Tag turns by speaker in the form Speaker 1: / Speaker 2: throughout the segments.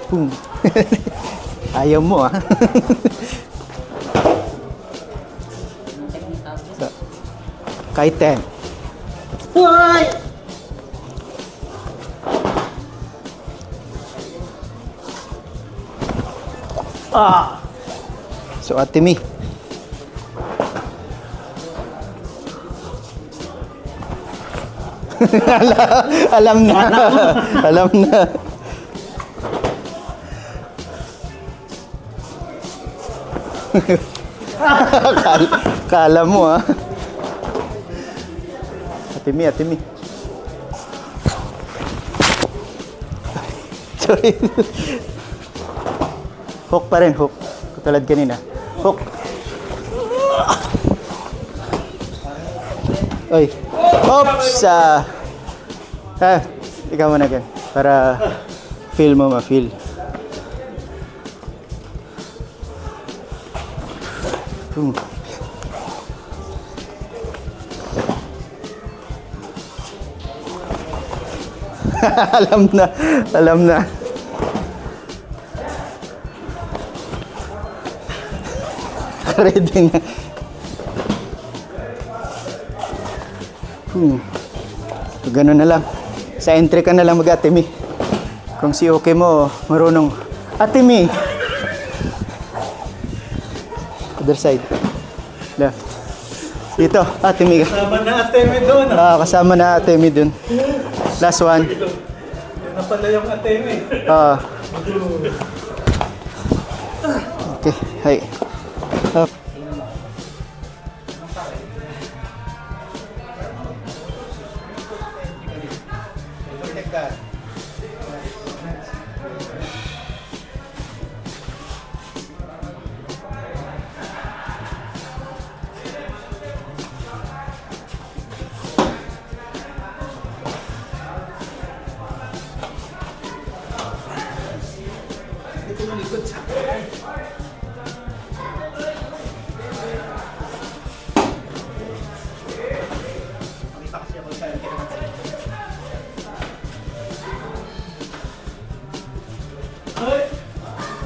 Speaker 1: Boom. Ayaw mo ah. So, kahit 10. Uy! Ah! So, Ate Mi. Alam na. Alam na. Kala mo ah. Ate Mi, Ate Mi. Sorry. Hook pa rin, hook. Katulad kanina. Hook. Oy. Oops! Ikaw muna gan. Para feel mo ma-feel. Alam na. Alam na. Ready na. So, ganun na lang. Sa entry ka na lang mag-Ate Mi. Kung si okay mo, marunong. Ate Mi! Other side. Left. Dito, Ate Mi.
Speaker 2: Kasama na Ate Mi doon.
Speaker 1: Kasama na Ate Mi doon. Last one.
Speaker 2: Yun na pala yung Ate Mi.
Speaker 1: Okay, hi. Up.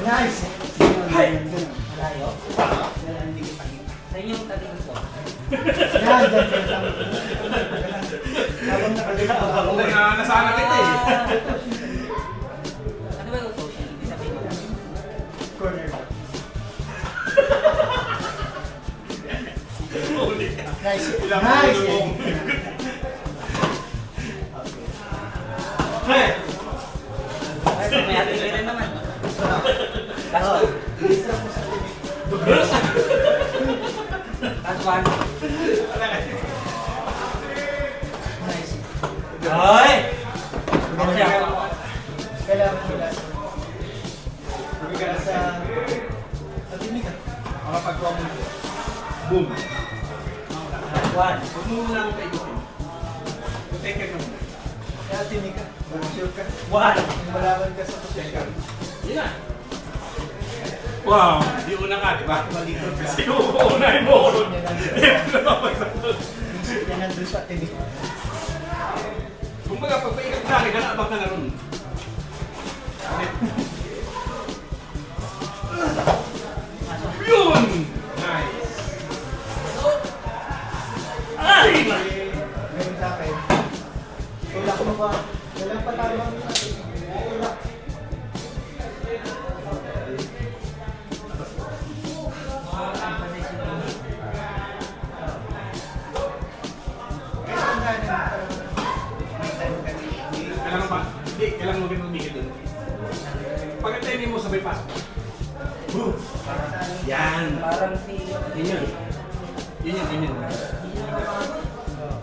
Speaker 2: Nice! Hi! Malayo? Sa inyong tatingin ko. Yan, dyan. Habang nakalita ako. Nasana kita eh. Ano ba yung social? Hindi sabihin mo. Corner. Nice! Nice! Hey! May ating rin naman. Last one. Last one. Nice. Hoy! Kailangan mo last. Bigyan sa Ate-Mi ka. Makapagawa mo. Boom. One. Huwag mo lang paikutin. Take it mo. Kaya Ate-Mi ka. Sure ka. One. Malaman ka sa position. Yun na. Wow, di una ka, di ba? Kasi uunahin mo ako. Yan nandun sa TV. Kung baga, pagpaikat sa akin, hanapag na naroon. Yun! Nice! Ay! Ngayon sa akin. Tulak mo ba? Walang patamang natin. Tulak. Kailangan mo ganun doon. Pag atay mo sabay pasok. Yan. Parang si... Yun.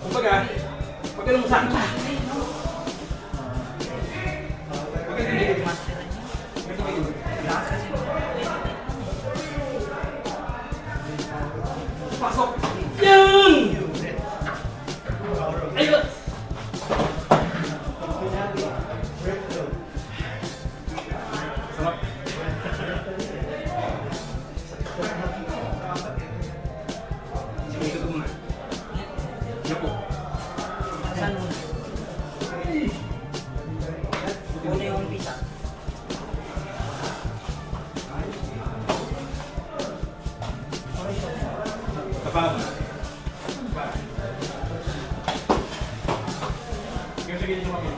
Speaker 2: Kumbaga, pag ganun mo saan pa. Pag ganun mo master niya. Pasok. Yun! Ayun! Saan mo? Una yung Bigyan niyo kami.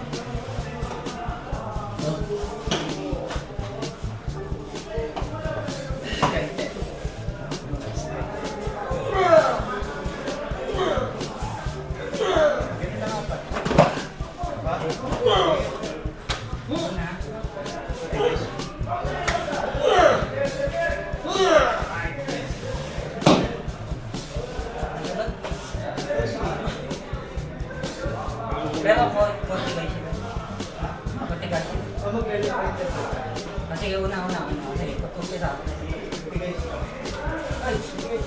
Speaker 3: Pero konti guys. Kasi una. Sige, umpisa. Ay, sige.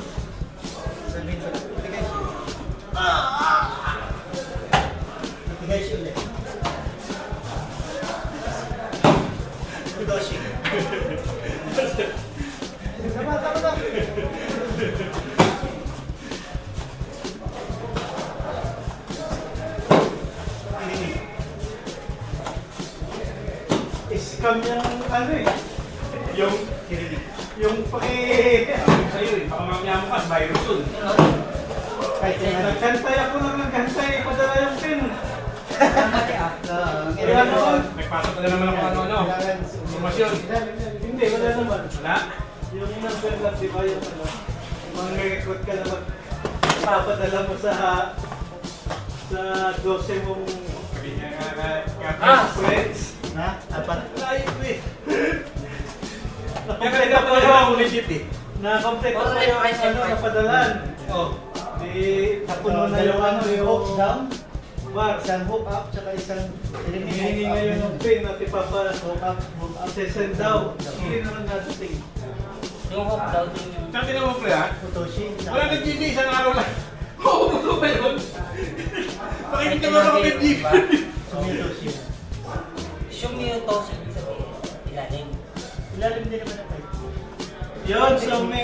Speaker 2: Scam yung ano eh. Yung sa'yo eh. Baka mamaya mo kas, virus yun. Nagkantay ako lang nagkantay. Padala yung pin. Kaya naman. Nagpasok ka na naman ako ano. Informasyon. Hindi, wala naman. Wala? Yung number lang, di ba yung ano? Yung record ka naman. Papadala mo sa 12 mong friends.
Speaker 1: Na? Apat?
Speaker 2: Live eh. Nakomplete ako na legit eh. Nakomplete ako yung napadalan. Oh. Napuno na yung ano yung
Speaker 1: hook down,
Speaker 2: isang hook up, tsaka isang hinihingi ngayon ng pin at ipapa hook up, sesend daw. Hindi naman nadating.
Speaker 3: Yung hook daw din yung...
Speaker 2: Tsaka tinan mo pre ha?
Speaker 1: Futoshi.
Speaker 2: Wala na GB, isang araw lang. Oo, buto ba yun? Pakikita mo ako kay GB.
Speaker 1: Sumitoshi.
Speaker 3: Shumiotoshi sabihin. Ilalim.
Speaker 1: Ilalim din naman ang
Speaker 2: Yun, Sumi.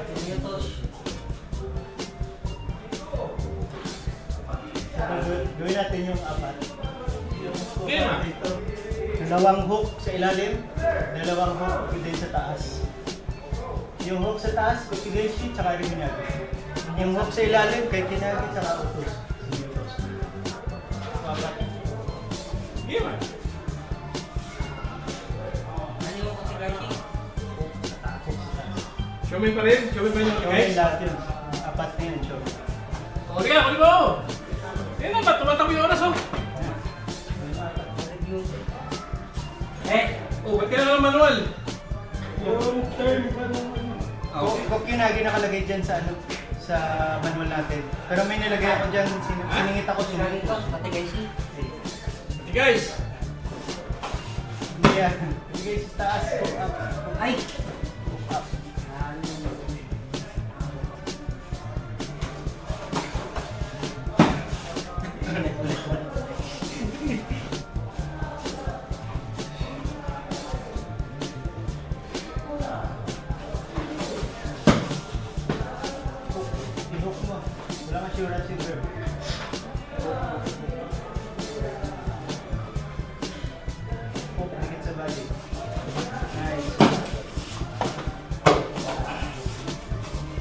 Speaker 3: Shumiotoshi.
Speaker 1: Gawin natin yung apat.
Speaker 2: Okay na.
Speaker 1: Dalawang hook sa ilalim, dalawang hook din sa taas. Yung hook sa taas, Kokigeshi, tsaka Riminagi. Yung hook sa ilalim, kay Kinagi, tsaka Utos.
Speaker 2: Sige man.
Speaker 3: Ano yung kokigashi?
Speaker 2: Shomin pa rin? Shomin pa rin yung
Speaker 1: Okay,
Speaker 2: guys?
Speaker 1: lahat yun. Apat na yun, show.
Speaker 2: O, sige na, kunin mo! Yan na ba? Tumatakbo yung oras oh! Oh, ba't kailangan ng manual? Yung term pa naman.
Speaker 1: Hook Kinagi nakalagay dyan sa ano, sa manual natin. Pero may nilagay ako dyan, siningit ako
Speaker 3: Shumiotoshi, kokigashi.
Speaker 2: Hey guys!
Speaker 1: Hindi yan. Kokigeshi sa taas, hook up.
Speaker 3: Ay!
Speaker 1: Hook up. I-hook mo. Walang assurance yung verb. Hook, dikit sa body. Nice.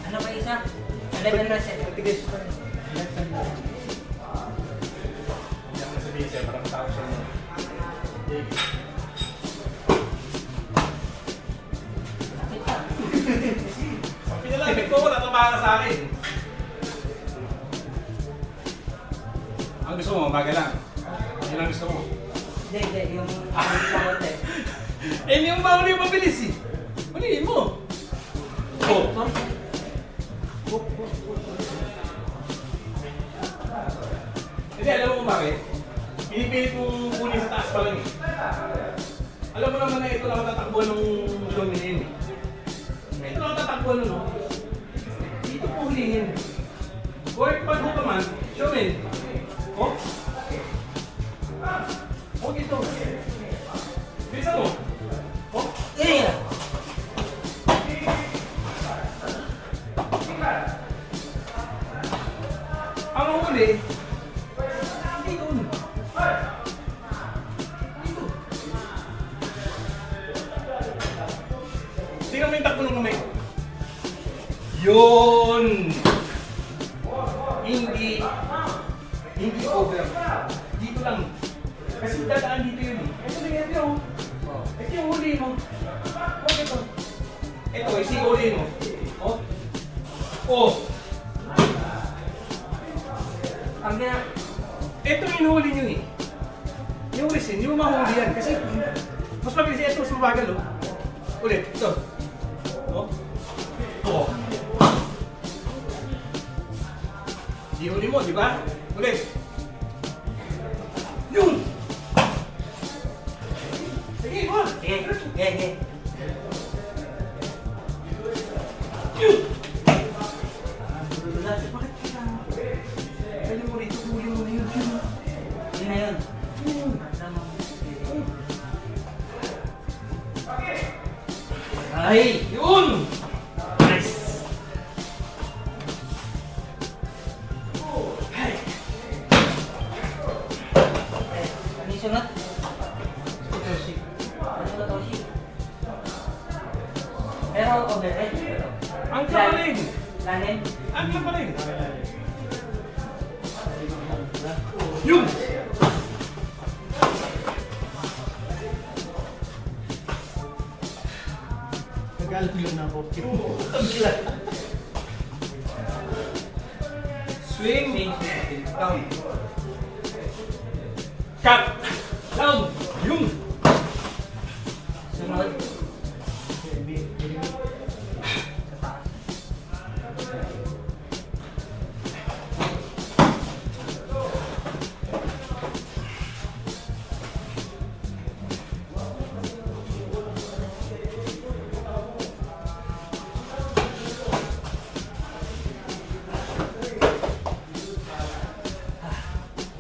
Speaker 3: Ano ba isa? 11 na set.
Speaker 1: Kokigeshi pa rin. Left hand lang.
Speaker 2: Hindi ako nasabihin siya, parang tao siya mo. Pag pinalapit ko, natabahan ka sa akin. Ang gusto mo, baga lang. Yun ang gusto mo.
Speaker 3: Hindi, yung pamote.
Speaker 2: Eh, hindi mo mauli yung mabilis eh. Ulihin mo. Oh. Hindi, alam mo kung bakit? Pinipilit mong kunin sa taas pa lang eh. Alam mo naman na ito lang tatakbo ng Xiaomi yun eh. Ito lang tatakbo nun, no? Dito po hulihin. Or pag mo pa man, Xiaomi. Oh? Oh, ito. Bilisan mo. Oh?
Speaker 3: Yeah!
Speaker 2: Ang huli, hindi doon. Dito. Tingnan mo yung takbo ng kamay. Yun! Hindi over. Dito lang. Kasi dadaan dito yun eh. Ito na yan yun. Ito yung huli mo. Huwag ito. Ito, isi huli mo. Oh. Oh.
Speaker 3: Ang gina...
Speaker 2: Ito yung huli nyo eh. Yung resin, yung mahuli yan. Kasi mas mabilis ito, mas mabagal oh. Ulit, ito. Oh. Oh. Di huli mo, di ba? Ulit. Yun! Sige, mo!
Speaker 3: Sige.
Speaker 2: Yun!
Speaker 3: Bakit ka?
Speaker 2: Pwede mo rito, huli mo na yun.
Speaker 3: Yun na yun.
Speaker 2: Yun!
Speaker 3: Ay!
Speaker 2: Yun! Nice! Ay!
Speaker 3: Ano yung sunod?
Speaker 1: Toshi.
Speaker 3: Ano yung Toshi? Pero overhead.
Speaker 2: Ang ka pa rin!
Speaker 3: Lalim.
Speaker 2: Ang ka pa rin! Yun!
Speaker 1: Nag-alam lang na ako.
Speaker 2: Swing! Down! Cut! Down! Yun!
Speaker 3: Sunod.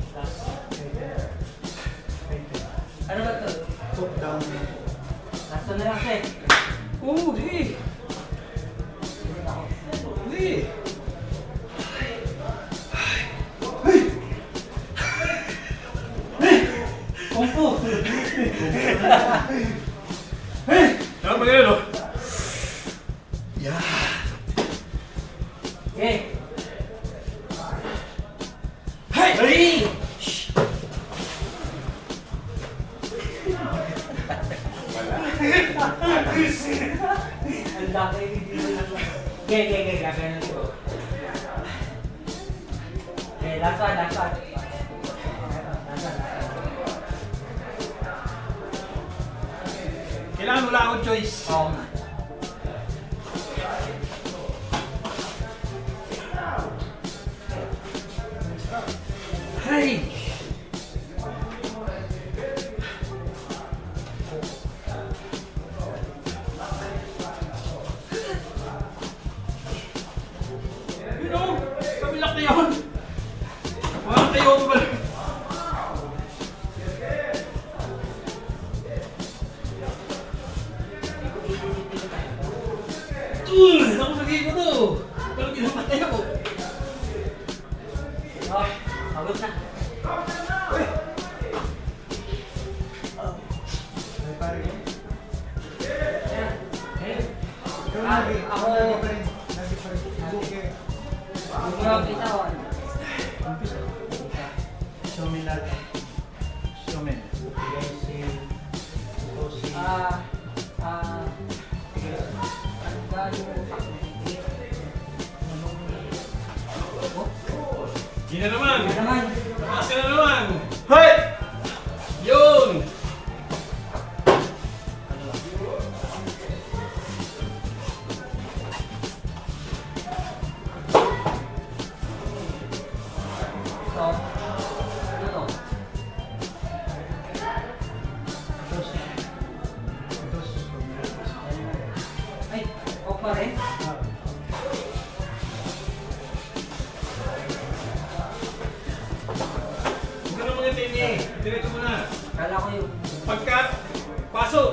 Speaker 3: Sa taas. Ano ba ito?
Speaker 1: Top down.
Speaker 3: Last na lang siya eh.
Speaker 2: Oo, sige! Sige!
Speaker 3: Kumpo!
Speaker 2: Dapat ba ganyan, no? Yeah!
Speaker 3: Okay.
Speaker 2: Hey!
Speaker 3: Hey! Ang laki video lang. Okay. Gagawin ko. Okay, last one.
Speaker 2: Kailangan wala akong choice.
Speaker 3: Oo nga.
Speaker 2: Hey! You know, kabilak na yun. Parang tayo ko pala. Ako sa game ko to. Pero pinamatay ako.
Speaker 3: Oh, pagod na.
Speaker 1: Ay, pare.
Speaker 3: Ayan.
Speaker 1: Ikaw
Speaker 3: Ah,
Speaker 1: lagi.
Speaker 3: ako-
Speaker 1: Lagi pa rin. Okay.
Speaker 3: Yung isa o ano?
Speaker 1: Shomen natin. Shomen. Toshi.
Speaker 3: Ano ba yung utak mo?
Speaker 2: Yun na naman.
Speaker 3: Ano naman?
Speaker 2: Kasi na naman.
Speaker 1: Hoy!
Speaker 2: Yun!
Speaker 3: So, ano to?
Speaker 1: Toshi. Toshi.
Speaker 3: Ay, okay pa rin?
Speaker 2: Huwag ka na mga tini. Diretso mo na.
Speaker 3: Kala ko yung...
Speaker 2: Pag-cut, pasok.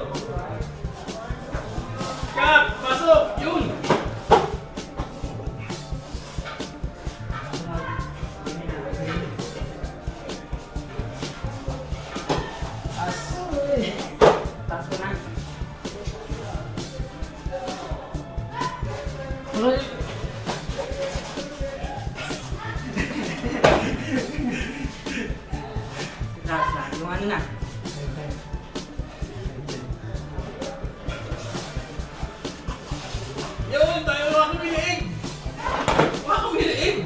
Speaker 2: Cut, pasok. Yun.
Speaker 3: Taas ko na. na.
Speaker 2: Yun, tayo mga kumiliig! Mga kumiliig!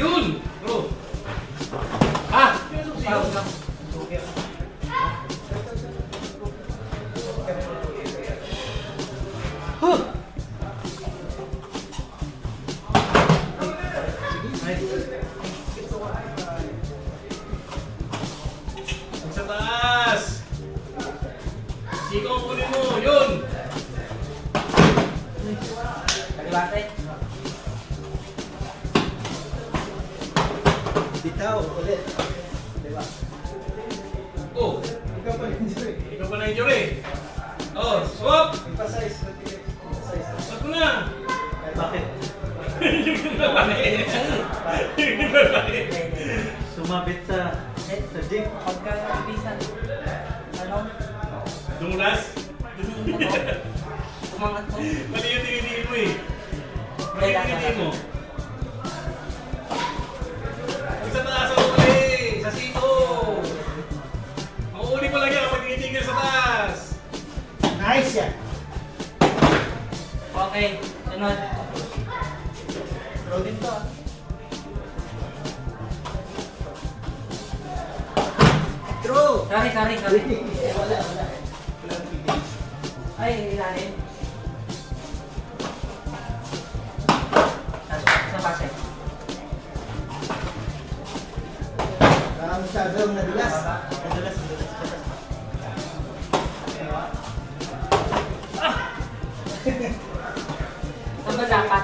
Speaker 2: Yun! Bro! Ah! Yun, susiyo. Sa taas! Siko ang kunin mo! Yun!
Speaker 3: Kaliwate.
Speaker 1: Bitaw ulit. Diba?
Speaker 2: Oh!
Speaker 1: Ikaw pa injury.
Speaker 2: Ikaw pa na-injury! Oh! Swap!
Speaker 1: Emphasize. Emphasize.
Speaker 2: Swap mo na!
Speaker 1: Bakit?
Speaker 2: Yung babae! Yung babae!
Speaker 1: Sumabit sa gym.
Speaker 3: Pagka-bisa. Ano?
Speaker 2: Dumulas?
Speaker 3: Umangat ko.
Speaker 2: Mali yung tinitiin mo eh. Mali yung tinitiin mo. Sa taas ang uli! Sa sito! Ang uli pa lang yan kapag tinitigil sa taas!
Speaker 1: Nice yan.
Speaker 3: Okay, sunod.
Speaker 1: Throw din to. Throw!
Speaker 3: Sorry.
Speaker 1: Wala. Walang feeling.
Speaker 3: Ay, ilalim. Sa base.
Speaker 1: Masyadong nadulas.
Speaker 3: Baba.
Speaker 1: Nadulas.
Speaker 3: Saan ba dapat?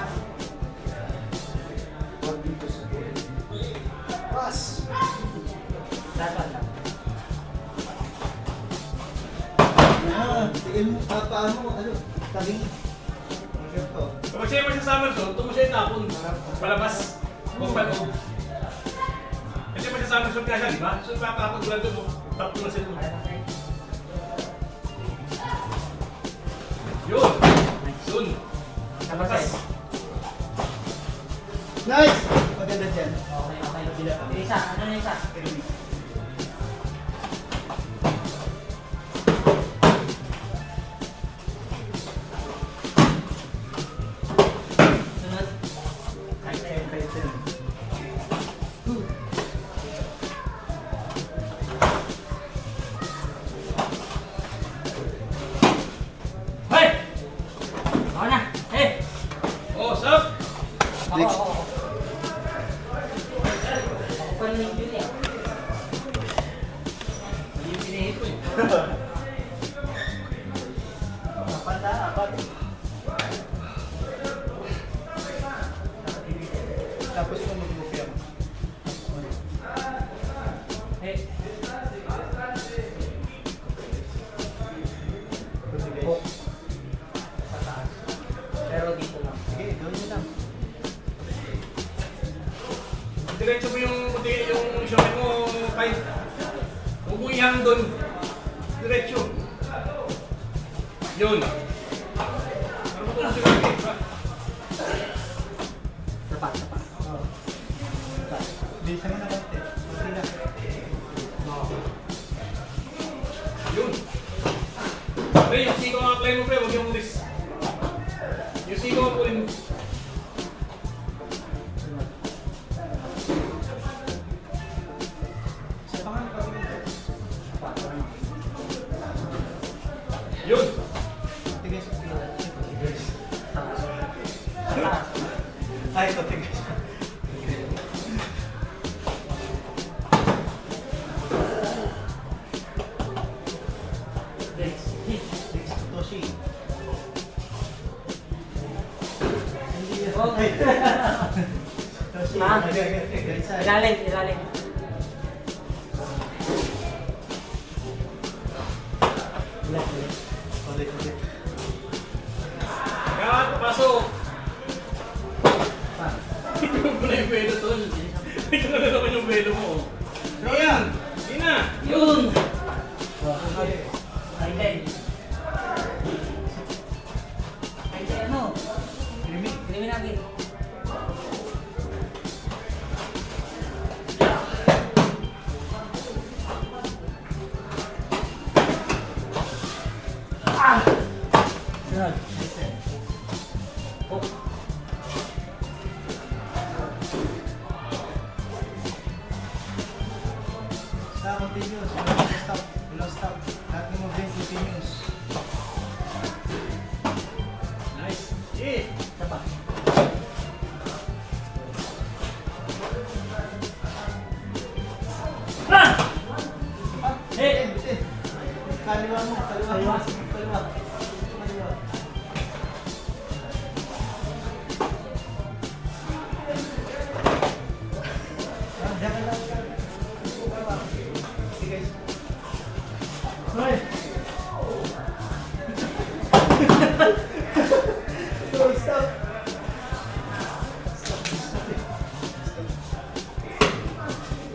Speaker 1: Pass.
Speaker 3: Dapat lang.
Speaker 1: Tigil mo. Paano mo? Ano? Tabing. Ito.
Speaker 2: Kapag siya yung sa somersault, ito mo siya itapon. Palabas. Huwag paloob. Kasi may sa somersault ka siya, di ba? So, papapag lang doon mo. Tapos na siya doon. Yun! Yun!
Speaker 3: Sa base.
Speaker 1: Nice! Maganda dyan.
Speaker 3: Okay. Isa, ano na isa? Sunod. Hey! Ako na. Hey!
Speaker 2: Oh, sup?
Speaker 3: Ako. Ako pa rin yung yun eh.
Speaker 2: Mali yung pinihit ko eh.
Speaker 1: Apat. Tapos mo mag-move yan.
Speaker 3: Hey!
Speaker 1: Hook.
Speaker 3: Sa taas. Pero dito lang.
Speaker 1: Sige, gawin nyo lang.
Speaker 2: Diretso mo yung shot mo, Kai. Huwag mo ihang doon. Diretso. Yun. Ano mo kung sinabi?
Speaker 3: Tapat.
Speaker 1: Oh. Bilisan mo na konti. Konti na.
Speaker 2: Yun. Pre, yung siko ang apply mo, pre. Huwag yung ulis. Yung siko ang pulin mo.
Speaker 1: Sa pangalan pa rin.
Speaker 2: Yun.
Speaker 1: Tigay sa pila.
Speaker 3: Taas.
Speaker 1: Ay, ito tigay. Toshi.
Speaker 3: Okay.
Speaker 1: Toshi.
Speaker 3: Ah.
Speaker 1: Okay.
Speaker 3: Ilalim.
Speaker 1: Ulit.
Speaker 2: Yan, pasok. Ito mo na yung pwede, tol. Ito na naman yung pwede mo. Yan. Yan na.
Speaker 3: Yun! Ay, ano?
Speaker 1: Krimi.
Speaker 3: Krimin natin. Hook.
Speaker 1: Stop, continuous. Stop. Below stop. Lahat ng movement continuous.
Speaker 2: Nice. Yeah.
Speaker 3: Isa pa. Ah!
Speaker 1: Bitin, bitin. Kaliwa mo, kaliwa.
Speaker 3: Kaliwa.
Speaker 1: Kaliwa. Kaliwa. Diyan ka lang. Okay, guys. Hoy! Oh, stop!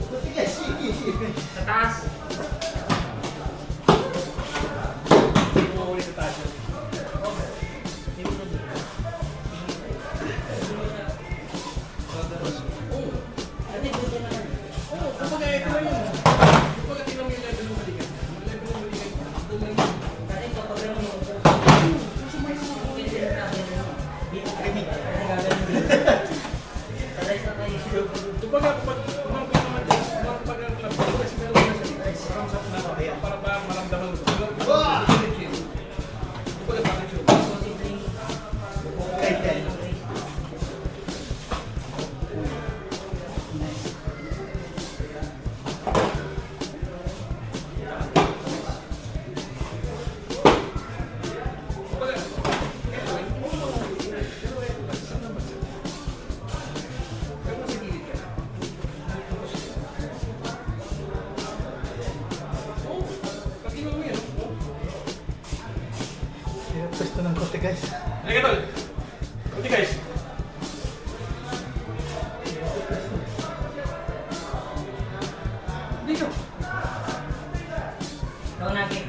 Speaker 1: Sige, sige.
Speaker 3: Sa taas.
Speaker 2: Hindi mo ulit sa taas yun.
Speaker 3: Dati buti naman.
Speaker 2: Oo, kumbaga ito lang yun. Kumbaga tingnan mo yung level ng balikan. Yung level ng balikan, doon lang yun.
Speaker 3: Kasi kapag lang yung
Speaker 2: Kumbaga, pag umangkot naman din, umangkot ang club, kasi meron na siya. Parang sa natin, para ba maramdaman mo. Kumbaga, bakit yun?
Speaker 1: Right there.
Speaker 2: Kumbaga, ito eh, pero ito ba, saan naman siya? Pero nasa gilid ka. Oo, pag-iwan mo yan.
Speaker 1: Pwesto ng kote, guys.
Speaker 2: Halika tol! Kunti guys! Dito!
Speaker 3: Ikaw natin.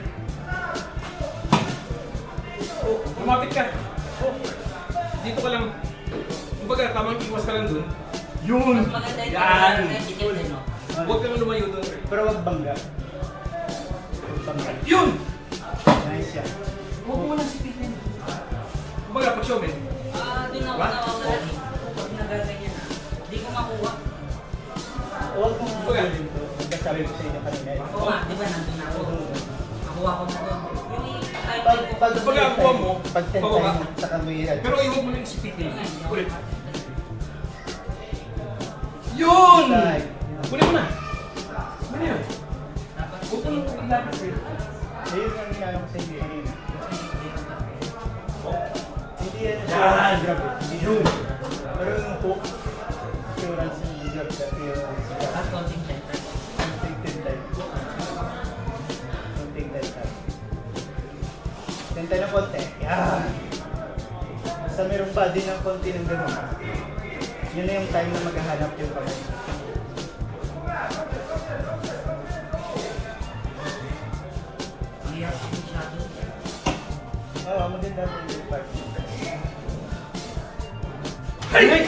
Speaker 2: Oh, lumapit ka! Oh, dito ka lang. Kumbaga, tamang iwas ka lang dun. Yun!
Speaker 3: Mas maganda yung
Speaker 2: Yan!
Speaker 3: dikit din, no?
Speaker 2: Huwag kang lumayo dun.
Speaker 1: Pero wag bangga. Wag bangga.
Speaker 2: Yun!
Speaker 1: Nice yan.
Speaker 2: Huwag mo lang sipitin. Kumbaga, pag showman,
Speaker 3: Doon ako
Speaker 2: What?
Speaker 3: nawawala eh. Pag nagaganyan na. Hindi ko makuha.
Speaker 1: Huwag mong gawin to. Magkasabi ko sa inyo kanina.
Speaker 3: Oo nga, di ba nandun ako? Nakuha ko na doon. Yung
Speaker 1: Pag
Speaker 2: Kumbaga, ang kuha mo,
Speaker 1: pag 10
Speaker 2: pababa.
Speaker 1: time, saka mo i-adjust.
Speaker 2: pero huwag mo lang sipitin. Ulit. Yun!
Speaker 1: Side.
Speaker 2: Kunin mo na. Ano yun? Huwag mo lang ilabas eh.
Speaker 1: Ayun ang ginagawa ko sa inyo kanina. Hindi yan
Speaker 2: Yan!
Speaker 1: grab eh. Hindi yun. Pero yung hook, assurance yung grab dati yung
Speaker 3: At coaching center.
Speaker 1: konting time. Konting time. Tenta ng konti. Yan! Basta mayroong body ng konti ng gano'n. Yun na yung time na maghahanap yung kamay.
Speaker 3: Ang hirap ko masyado.
Speaker 1: Oo, maganda po yung part.
Speaker 2: Hey! Hey!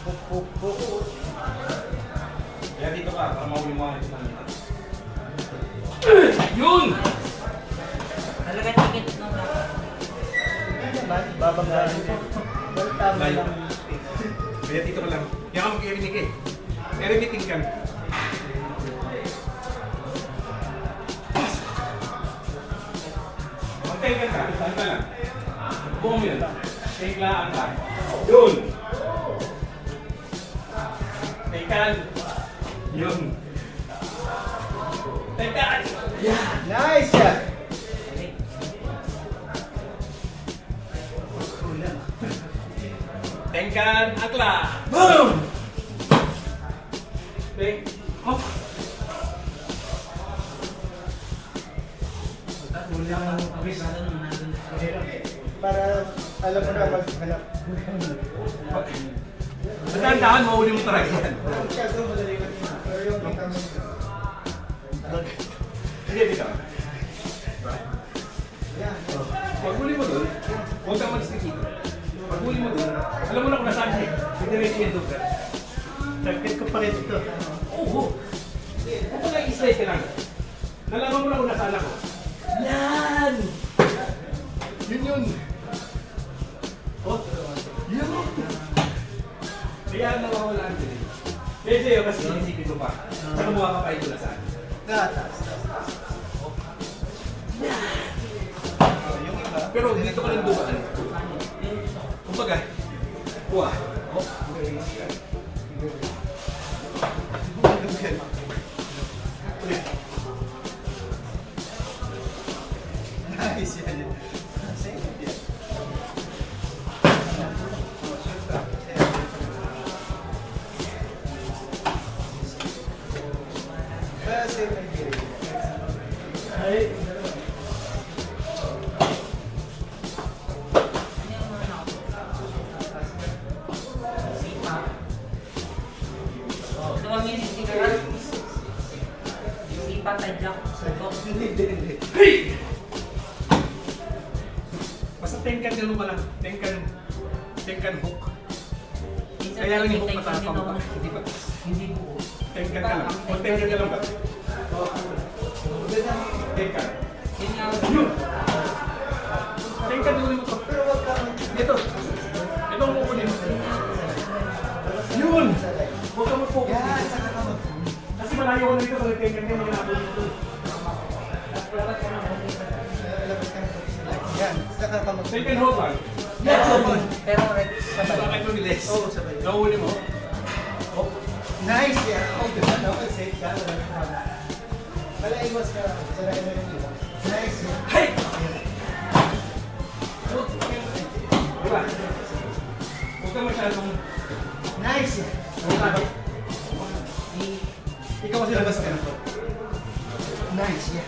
Speaker 1: Hook, hook, hook.
Speaker 2: Kaya dito ka, para mahuli mo ang ito ng Yun!
Speaker 3: Talaga dikit no dapat.
Speaker 1: Hindi naman, babanggalan din. Well, tama
Speaker 2: Layo.
Speaker 1: lang yung space.
Speaker 2: Kaya dito ka lang. Kaya ka mag-erinig eh. Eriniting ka. Mag-take ka. Saan ka lang? Buong mo yun. Take lang ka. Yun! Take-an. Yun. Take-an.
Speaker 1: Nice shot!
Speaker 2: Tengkan Akla. Boom! Take. Hop.
Speaker 3: Wala akong abisado nung nandun.
Speaker 1: Para alam mo na maghanap.
Speaker 2: Matandaan, mahuli mo talaga yan.
Speaker 1: Masyado madali ko din. Pero yung kita mo.
Speaker 2: Sige, dito.
Speaker 1: Yan.
Speaker 2: Pag huli mo doon, huwag kang mag-stick dito. Pag huli mo doon, alam mo na kung nasaan siya. Pwede yung doon.
Speaker 1: Target ko pa rin ito.
Speaker 2: Oo. Huwag mo lang i-slide ka lang. Nalaman mo na kung nasaan ako. Yan! Yun yun. Oh, Kaya nawawalaan din eh. Medyo yun kasi inisipin ko pa. Sa kumuha ka pa ito na saan.
Speaker 1: Gatas. Yung iba.
Speaker 2: Pero dito ka lang dumaan. Kumbaga, kuha. Oh, ulit.
Speaker 1: Nice yan. Same yan. Kasi
Speaker 2: Ay,
Speaker 3: Sipa. Ito ang yung sticker. Sipa, tadyak, sutok.
Speaker 2: hey! Basta tenkan ka naman lang. Tenkan hook.
Speaker 3: Minsan
Speaker 2: Kaya lang yung hook
Speaker 3: may
Speaker 2: matapang
Speaker 3: tension
Speaker 2: pa.
Speaker 3: din
Speaker 2: Hindi ba?
Speaker 3: ako. Hindi buo.
Speaker 2: Tenkan ka lang. O tenkan ka lang ba? Tenkan.
Speaker 3: Yun nga.
Speaker 2: Yun! Tenkan din mo to.
Speaker 1: pero wag ka
Speaker 2: Ito. Ito ang kukunin mo. Yun! Huwag ka mag-focus
Speaker 1: yan,
Speaker 2: dito.
Speaker 1: saka ka mag-
Speaker 2: Kasi malayo ko na dito. Pag tenkan ka, hindi ka nabot dito.
Speaker 1: labas ka ng yan, saka ka mag-
Speaker 2: Tenkan hook lang.
Speaker 1: Yan, sabon.
Speaker 3: Pero red, sabay.
Speaker 2: Bakit mabilis?
Speaker 1: Oo, sabay.
Speaker 2: Nauuli mo. Oh.
Speaker 1: Nice yan. Oh, diba? Dapat safe ka. Wala iwas ka. Sarayin mo yung iwas. Nice yan.
Speaker 2: Hey! Diba? Huwag ka masyadong...
Speaker 1: Nice yan.
Speaker 2: Ikaw kasi labas ka na to.
Speaker 1: Nice yan.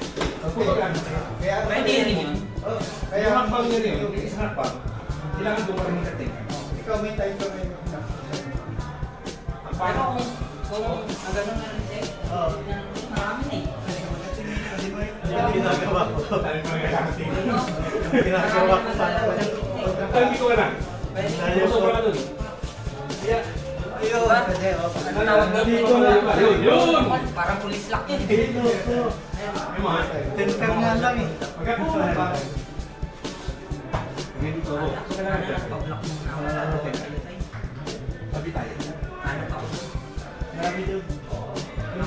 Speaker 2: Kumbaga,
Speaker 1: Kaya
Speaker 3: Pwede rin yun.
Speaker 1: Oh,
Speaker 2: kaya ang hakbang niya rin, yung isang hakbang, kailangan doon ka rin magkating.
Speaker 1: Ikaw may time ka may
Speaker 2: Ang
Speaker 3: Pero
Speaker 2: paano?
Speaker 3: kung ang ganun na rin siya,
Speaker 1: Oo.
Speaker 3: marami na eh.
Speaker 1: Yung ginagawa ko.
Speaker 2: Dahil mga kailangan
Speaker 1: Yung ginagawa ko para
Speaker 2: Ang dito ka na.
Speaker 3: Pwede.
Speaker 2: Sobra ka doon. Kaya,
Speaker 1: Ayun. Kasi, oh.
Speaker 2: dito na. Yun! Yun!
Speaker 3: Parang pulis lock yun.
Speaker 1: Dito.
Speaker 2: Yung mga.
Speaker 1: Tenkan nga lang eh.
Speaker 2: Magkakuha na ba? Ngayon dito.
Speaker 3: Ako na lang, pag-block muna ako.
Speaker 2: Tabi tayo.
Speaker 3: Ano pa?
Speaker 1: Grabe yun.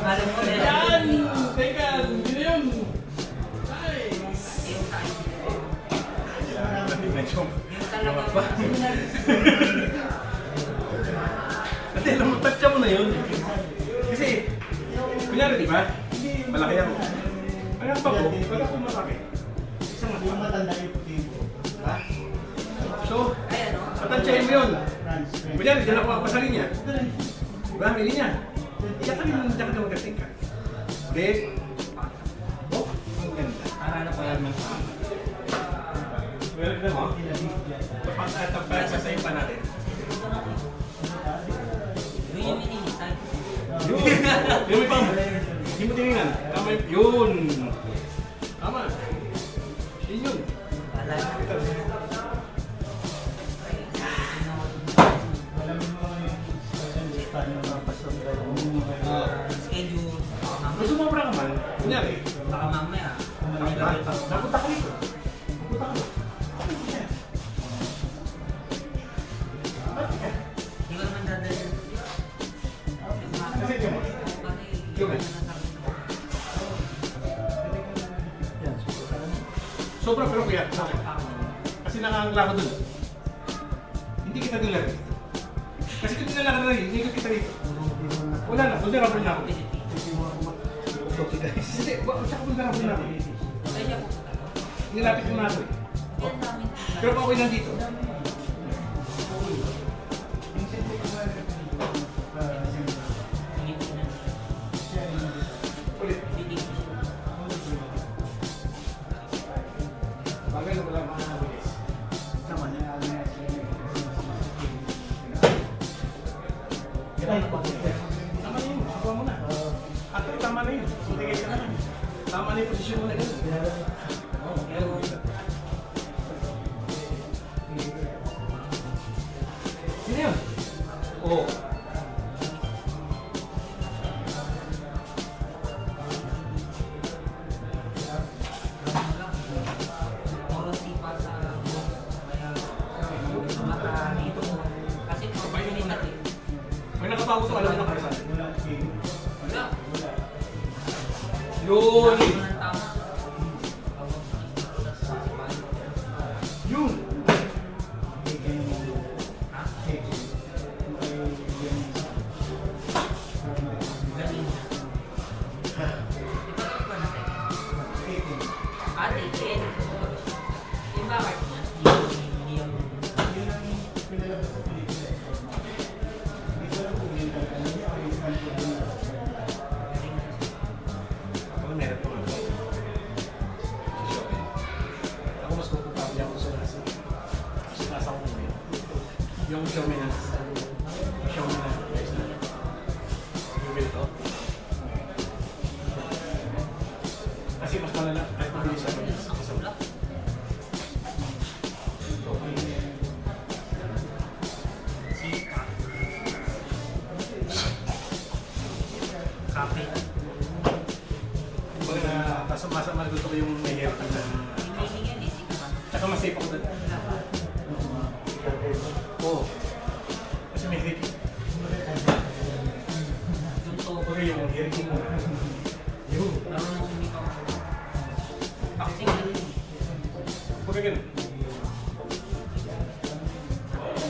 Speaker 3: Alam mo na
Speaker 2: Yan! Teka! Hindi na yun! Nice!
Speaker 3: yung tayo.
Speaker 2: Medyo
Speaker 3: Yung talaga.
Speaker 2: Hindi, tansya mo na yun. Kasi, kunyari di ba? Malaki ako. Ang ang pag pag ako malaki. Isang
Speaker 1: Yung matanda yung puti mo.
Speaker 2: Ha? So,
Speaker 3: Ay ano?
Speaker 2: patansyahin mo yun.
Speaker 1: France.
Speaker 2: Kunyari, dyan ako pa sa linya. Diba? May linya. Diyan ka na magkating ka. Okay? Oh, ang ganda.
Speaker 3: Para ano pa yan?
Speaker 2: Well, alam mo? Tapos pa natin.
Speaker 3: Yun yung minimisay.
Speaker 2: Yun! Yun may pang! Hindi mo tinignan. Tama yun. Yun! Tama. Yun yun.
Speaker 3: Wala na.
Speaker 1: Alam mo yung paano mapasok ka
Speaker 3: Schedule.
Speaker 2: Kung sumobra ka man, kunyari,
Speaker 3: Baka mamaya.
Speaker 2: napunta ka dito. Napunta ka.
Speaker 3: Hindi ko naman dadalhin.
Speaker 2: Kasi yun. Yun. Sobra pero kuya, bakit? Kasi nakangla ko dun. Hindi kita nilari. Kasi kung nilalakad na rin, hindi kita dito. Wala na, vulnerable na ako.
Speaker 1: Okay guys.
Speaker 2: Hindi, tsaka vulnerable na ako.
Speaker 3: Kaya po.
Speaker 2: Nilapit mo na ako eh.
Speaker 3: Yan namin.
Speaker 2: Pero pa ako'y nandito. Ulit. Bagay na wala mga nabilis.
Speaker 1: Tama na.
Speaker 2: Tama na yun, subuha mo na. At tama na yun. Sige ka na. Tama na yung posisyon mo na yun. Sino yun? Oo.
Speaker 3: Puro sipa sa kaya mata dito. Kasi pag minute natin,
Speaker 2: Yun!
Speaker 3: Tama ng tama.
Speaker 2: Yun!
Speaker 3: Ha? Galing na. Ipatapos ba natin? Ate, Ken. Yung bakit niya? Hindi yung...
Speaker 1: Yun ang pinalabas sa pelikula. Hindi ko alam kung yun talaga niya o yung kanto din.
Speaker 2: Ako meron po ako. Ako mas komportable ako sa nasa. Kasi nasa ako ngayon. Yung Xiaomi na. Xiaomi na. Guys na. Yung ito. Kasi mas malala. Kahit mabilis ako.
Speaker 3: Nakasulak. Sika. Kape.
Speaker 2: Kumbaga na, mas gusto ko yung may haircut na.
Speaker 3: Hindi yan eh, sika ka.
Speaker 2: Tsaka mas safe ako doon. Oo. Kasi may grip.
Speaker 3: Yung to.
Speaker 2: Kumbaga yung haircut mo. Yun.
Speaker 3: Marunong sumikaw. Boxing galing.
Speaker 2: Kumbaga ganun.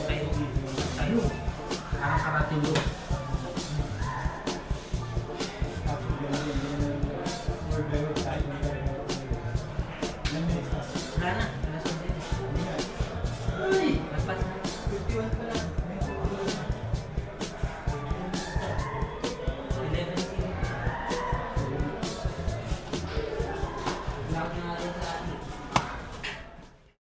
Speaker 3: Tayo. Tayo. Parang karating mo.